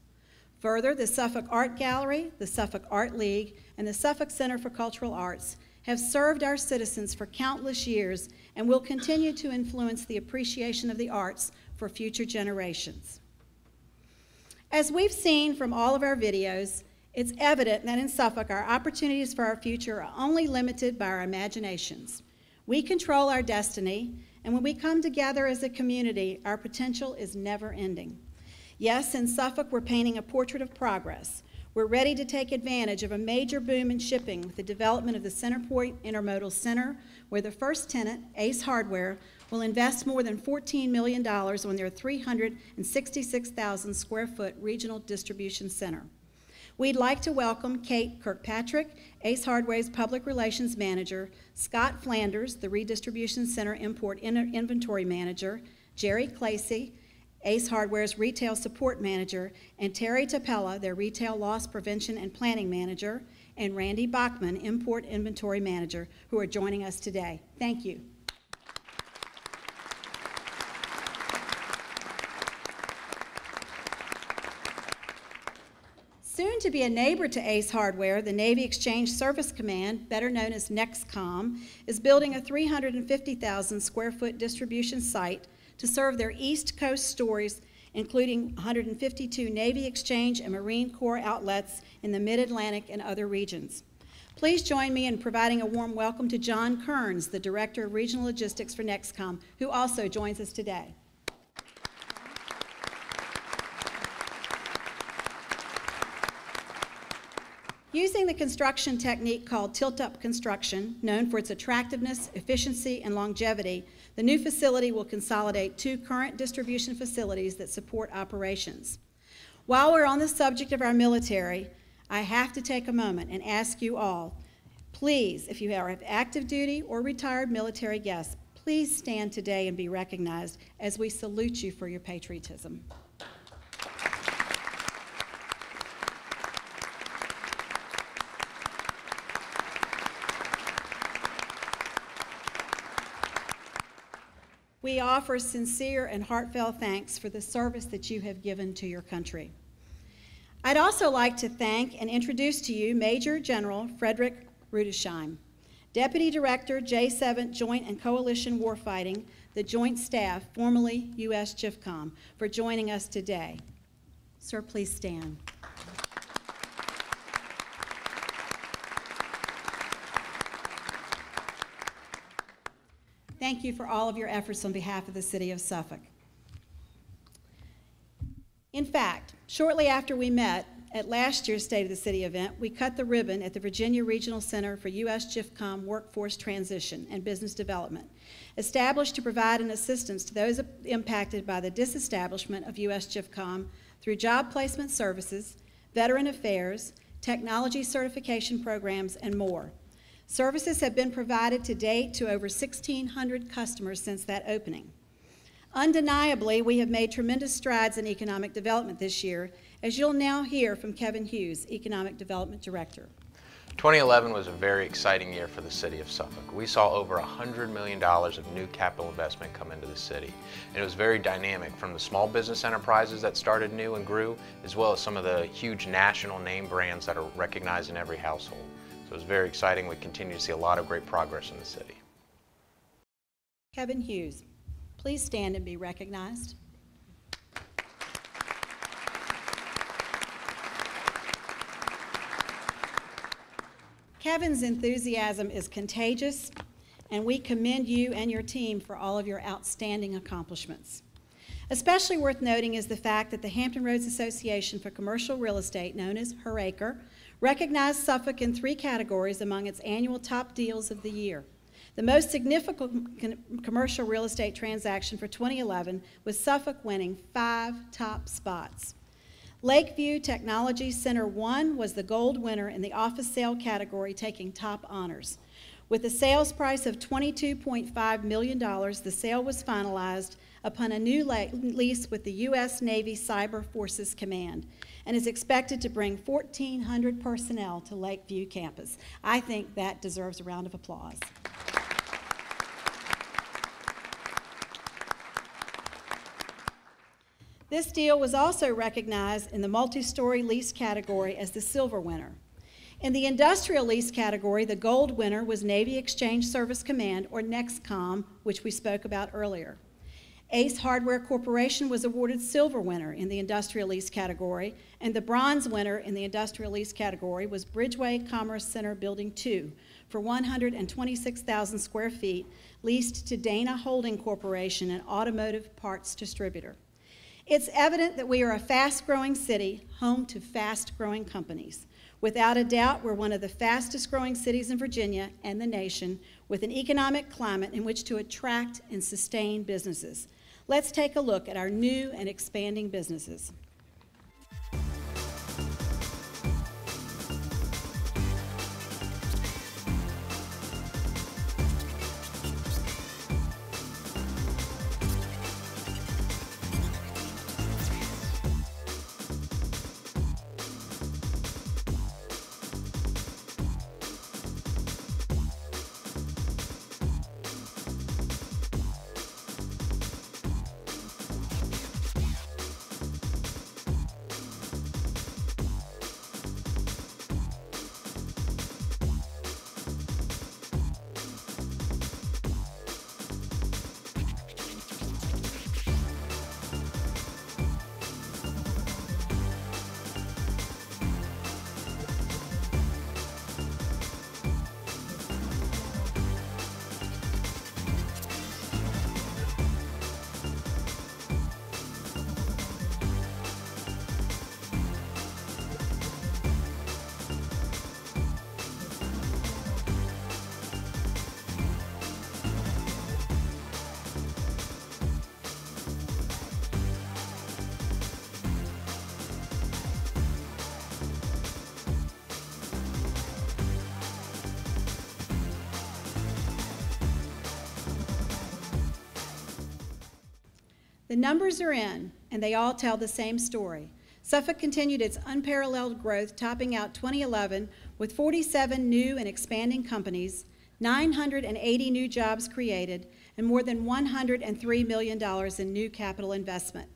Further, the Suffolk Art Gallery, the Suffolk Art League, and the Suffolk Center for Cultural Arts have served our citizens for countless years and will continue to influence the appreciation of the arts for future generations. As we've seen from all of our videos, it's evident that in Suffolk our opportunities for our future are only limited by our imaginations. We control our destiny, and when we come together as a community, our potential is never ending. Yes, in Suffolk, we're painting a portrait of progress. We're ready to take advantage of a major boom in shipping with the development of the Centerpoint Intermodal Center, where the first tenant, Ace Hardware, will invest more than $14 million on their 366,000 square foot regional distribution center. We'd like to welcome Kate Kirkpatrick, Ace Hardware's Public Relations Manager, Scott Flanders, the Redistribution Center Import Inventory Manager, Jerry Clacy, Ace Hardware's Retail Support Manager, and Terry Tapella, their Retail Loss Prevention and Planning Manager, and Randy Bachman, Import Inventory Manager, who are joining us today. Thank you. Soon to be a neighbor to Ace Hardware, the Navy Exchange Service Command, better known as NEXCOM, is building a 350,000 square foot distribution site to serve their East Coast stores including 152 Navy Exchange and Marine Corps outlets in the Mid-Atlantic and other regions. Please join me in providing a warm welcome to John Kearns, the Director of Regional Logistics for Nexcom, who also joins us today. Using the construction technique called tilt-up construction, known for its attractiveness, efficiency, and longevity, the new facility will consolidate 2 current distribution facilities that support operations. While we're on the subject of our military, I have to take a moment and ask you all, please, if you have active duty or retired military guests, please stand today and be recognized as we salute you for your patriotism. We offer sincere and heartfelt thanks for the service that you have given to your country. I'd also like to thank and introduce to you Major General Frederick Rudesheim, Deputy Director, J7 Joint and Coalition Warfighting, the Joint Staff, formerly U.S. JIFCOM, for joining us today. Sir, please stand. Thank you for all of your efforts on behalf of the City of Suffolk. In fact, shortly after we met at last year's State of the City event, we cut the ribbon at the Virginia Regional Center for U.S. JIFCOM Workforce Transition and Business Development, established to provide an assistance to those impacted by the disestablishment of U.S. JIFCOM through job placement services, veteran affairs, technology certification programs, and more. Services have been provided to date to over 1,600 customers since that opening. Undeniably, we have made tremendous strides in economic development this year, as you'll now hear from Kevin Hughes, Economic Development Director. 2011 was a very exciting year for the City of Suffolk. We saw over $100 million of new capital investment come into the city. And it was very dynamic, from the small business enterprises that started new and grew, as well as some of the huge national name brands that are recognized in every household. So it was very exciting. We continue to see a lot of great progress in the city. Kevin Hughes, please stand and be recognized. Kevin's enthusiasm is contagious, and we commend you and your team for all of your outstanding accomplishments. Especially worth noting is the fact that the Hampton Roads Association for Commercial Real Estate, known as HERACRE, recognized Suffolk in 3 categories among its annual top deals of the year. The most significant commercial real estate transaction for 2011 was Suffolk winning 5 top spots. Lakeview Technology Center 1 was the gold winner in the office sale category, taking top honors. With a sales price of $22.5 million, the sale was finalized upon a new lease with the U.S. Navy Cyber Forces Command and is expected to bring 1,400 personnel to Lakeview campus. I think that deserves a round of applause. This deal was also recognized in the multi-story lease category as the silver winner. In the industrial lease category, the gold winner was Navy Exchange Service Command, or NEXCOM, which we spoke about earlier. Ace Hardware Corporation was awarded silver winner in the industrial lease category, and the bronze winner in the industrial lease category was Bridgeway Commerce Center Building 2 for 126,000 square feet, leased to Dana Holding Corporation, an automotive parts distributor. It's evident that we are a fast-growing city, home to fast-growing companies. Without a doubt, we're one of the fastest-growing cities in Virginia and the nation, with an economic climate in which to attract and sustain businesses. Let's take a look at our new and expanding businesses. The numbers are in, and they all tell the same story. Suffolk continued its unparalleled growth, topping out 2011 with 47 new and expanding companies, 980 new jobs created, and more than $103 million in new capital investment.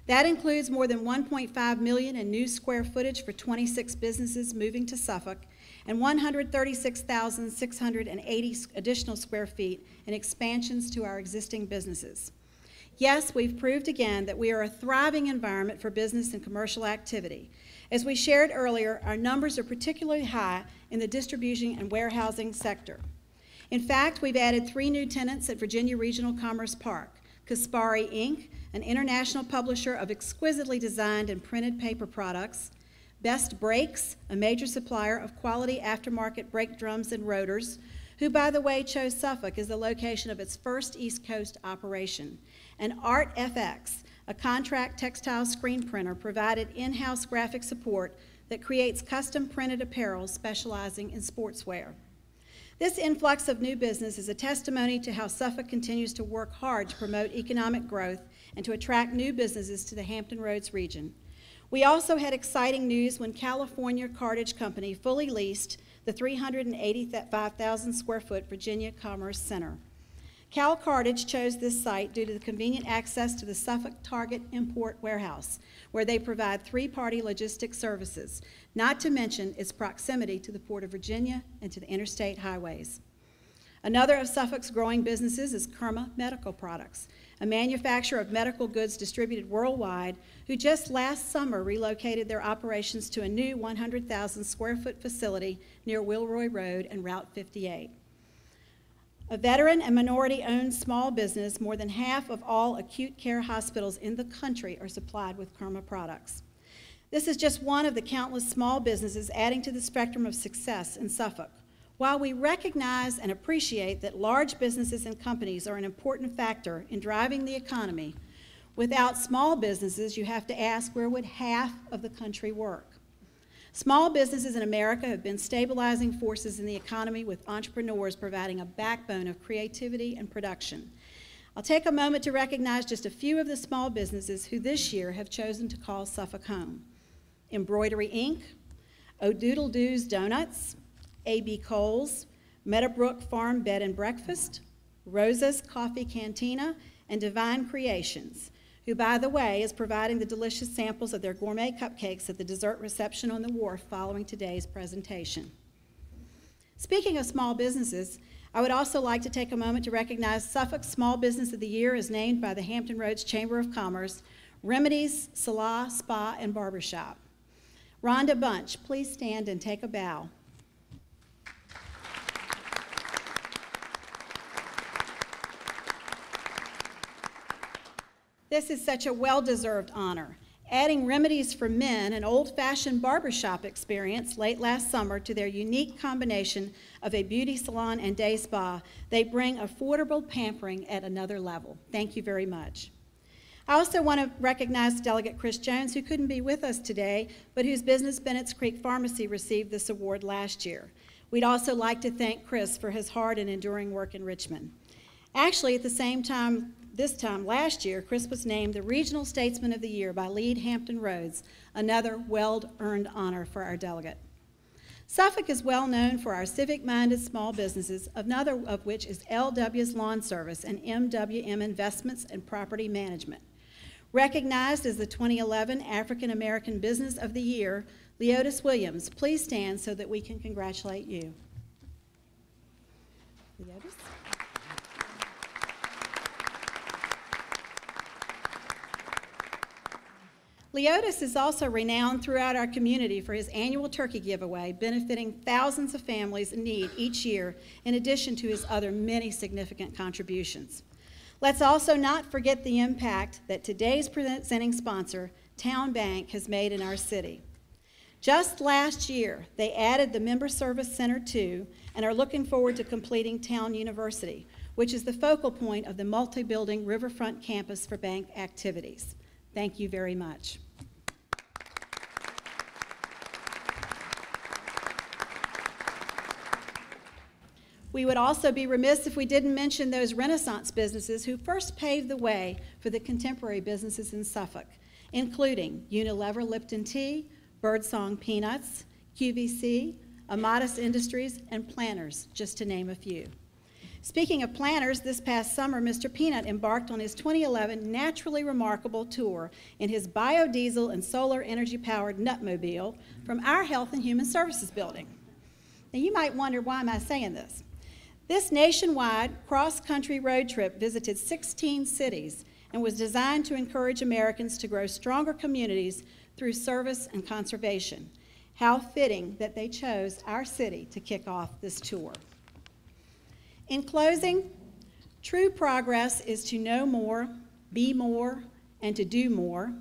That includes more than 1.5 million in new square footage for 26 businesses moving to Suffolk and 136,680 additional square feet in expansions to our existing businesses. Yes, we've proved again that we are a thriving environment for business and commercial activity. As we shared earlier, our numbers are particularly high in the distribution and warehousing sector. In fact, we've added 3 new tenants at Virginia Regional Commerce Park: Caspari Inc., an international publisher of exquisitely designed and printed paper products; Best Brakes, a major supplier of quality aftermarket brake drums and rotors, who, by the way, chose Suffolk as the location of its first East Coast operation; and Art FX, a contract textile screen printer provided in-house graphic support that creates custom printed apparel specializing in sportswear. This influx of new business is a testimony to how Suffolk continues to work hard to promote economic growth and to attract new businesses to the Hampton Roads region. We also had exciting news when California Cartage Company fully leased the 385,000 square foot Virginia Commerce Center. Cal Cartage chose this site due to the convenient access to the Suffolk Target Import Warehouse, where they provide 3-party logistics services, not to mention its proximity to the Port of Virginia and to the interstate highways. Another of Suffolk's growing businesses is Kerma Medical Products, a manufacturer of medical goods distributed worldwide, who just last summer relocated their operations to a new 100,000 square foot facility near Wilroy Road and Route 58. A veteran and minority-owned small business, more than half of all acute care hospitals in the country are supplied with Kerma products. This is just one of the countless small businesses adding to the spectrum of success in Suffolk. While we recognize and appreciate that large businesses and companies are an important factor in driving the economy, without small businesses, you have to ask, where would half of the country work? Small businesses in America have been stabilizing forces in the economy, with entrepreneurs providing a backbone of creativity and production. I'll take a moment to recognize just a few of the small businesses who this year have chosen to call Suffolk home: Embroidery Inc., O'Doodle Doo's Donuts, A.B. Coles, Meadowbrook Farm Bed and Breakfast, Rosa's Coffee Cantina, and Divine Creations, who, by the way, is providing the delicious samples of their gourmet cupcakes at the dessert reception on the wharf following today's presentation. Speaking of small businesses, I would also like to take a moment to recognize Suffolk's Small Business of the Year, as named by the Hampton Roads Chamber of Commerce, Remedies Salon, Spa, and Barbershop. Rhonda Bunch, please stand and take a bow. This is such a well-deserved honor. Adding Remedies for Men, an old-fashioned barbershop experience, late last summer to their unique combination of a beauty salon and day spa, they bring affordable pampering at another level. Thank you very much. I also want to recognize Delegate Chris Jones, who couldn't be with us today, but whose business, Bennett's Creek Pharmacy, received this award last year. We'd also like to thank Chris for his hard and enduring work in Richmond. Actually, at the same time, this time last year, Chris was named the Regional Statesman of the Year by Lead Hampton Roads, another well-earned honor for our delegate. Suffolk is well known for our civic-minded small businesses, another of which is LW's Lawn Service and MWM Investments and Property Management. Recognized as the 2011 African American Business of the Year, Leotis Williams, please stand so that we can congratulate you. Leotis? Leotis is also renowned throughout our community for his annual turkey giveaway, benefiting thousands of families in need each year, in addition to his other many significant contributions. Let's also not forget the impact that today's presenting sponsor, Town Bank, has made in our city. Just last year, they added the Member Service Center too, and are looking forward to completing Town University, which is the focal point of the multi-building riverfront campus for bank activities. Thank you very much. We would also be remiss if we didn't mention those Renaissance businesses who first paved the way for the contemporary businesses in Suffolk, including Unilever Lipton Tea, Birdsong Peanuts, QVC, Amatis Industries, and Planters, just to name a few. Speaking of Planters, this past summer, Mr. Peanut embarked on his 2011 Naturally Remarkable tour in his biodiesel and solar energy-powered Nutmobile from our Health and Human Services building. Now, you might wonder, why am I saying this? This nationwide cross-country road trip visited 16 cities and was designed to encourage Americans to grow stronger communities through service and conservation. How fitting that they chose our city to kick off this tour. In closing, true progress is to know more, be more, and to do more.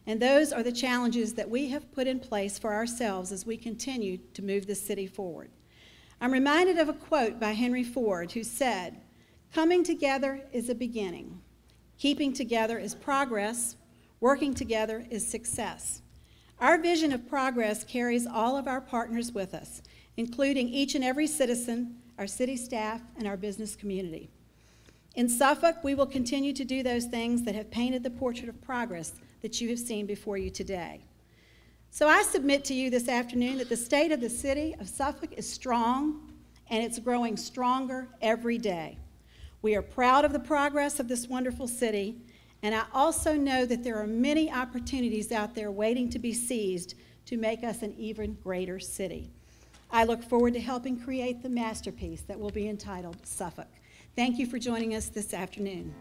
And those are the challenges that we have put in place for ourselves as we continue to move this city forward. I'm reminded of a quote by Henry Ford, who said, "Coming together is a beginning. Keeping together is progress. Working together is success." Our vision of progress carries all of our partners with us, including each and every citizen, our city staff, and our business community. In Suffolk, we will continue to do those things that have painted the portrait of progress that you have seen before you today. So I submit to you this afternoon that the state of the city of Suffolk is strong, and it's growing stronger every day. We are proud of the progress of this wonderful city, and I also know that there are many opportunities out there waiting to be seized to make us an even greater city. I look forward to helping create the masterpiece that will be entitled Suffolk. Thank you for joining us this afternoon.